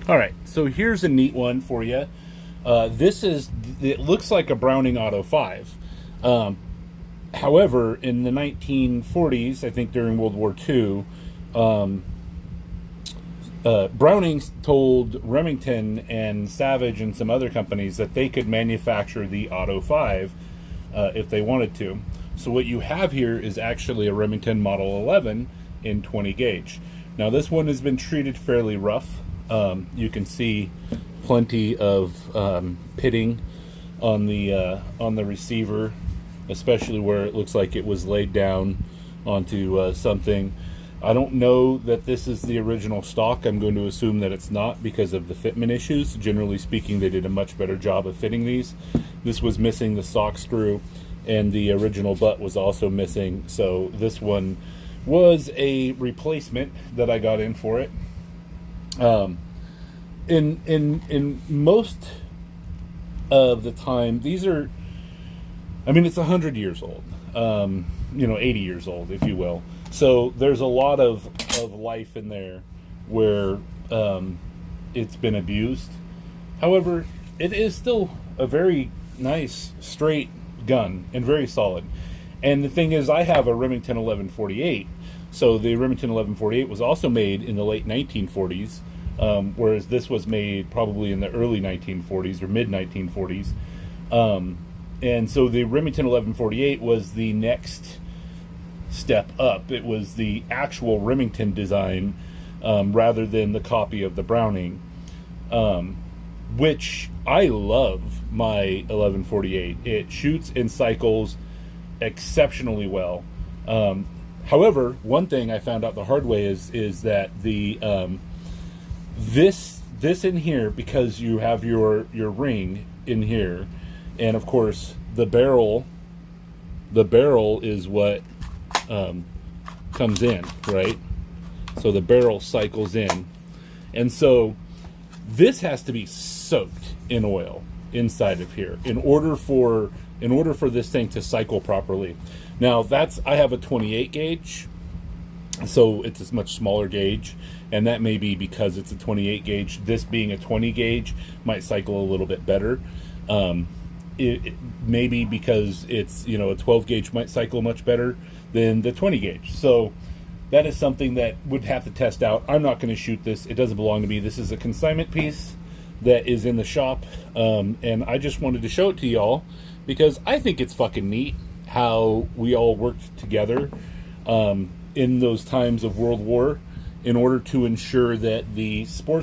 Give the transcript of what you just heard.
All right, so here's a neat one for you. It looks like a Browning Auto 5. Um, However, in the 1940s, I think during World War II, Browning told Remington and Savage and some other companies that they could manufacture the Auto 5 if they wanted to. So what you have here is actually a Remington Model 11 in 20 gauge. Now this one has been treated fairly rough. You can see plenty of pitting on the receiver, especially where it looks like it was laid down onto something. I don't know that this is the original stock. I'm going to assume that it's not because of the fitment issues. Generally speaking, they did a much better job of fitting these. This was missing the stock screw, and the original butt was also missing. So this one was a replacement that I got in for it. In most of the time, these are, I mean, it's 100 years old, 80 years old, if you will. So there's a lot of life in there where it's been abused. However, it is still a very nice, straight gun and very solid. And the thing is, I have a Remington 1148. So the Remington 1148 was also made in the late 1940s, whereas this was made probably in the early 1940s or mid 1940s. And so the Remington 1148 was the next step up. It was the actual Remington design rather than the copy of the Browning, which I love my 1148. It shoots and cycles exceptionally well. However, one thing I found out the hard way is that the this in here, because you have your ring in here, and of course the barrel is what comes in, right? So the barrel cycles in, and so this has to be soaked in oil inside of here in order for this thing to cycle properly. Now I have a 28 gauge, so it's a much smaller gauge, and that may be because it's a 28 gauge. This being a 20 gauge might cycle a little bit better. It may be because it's, a 12 gauge might cycle much better than the 20 gauge. So that is something that would have to test out. I'm not going to shoot this. It doesn't belong to me. This is a consignment piece that is in the shop, and I just wanted to show it to y'all because I think it's fucking neat how we all worked together in those times of World War in order to ensure that the sports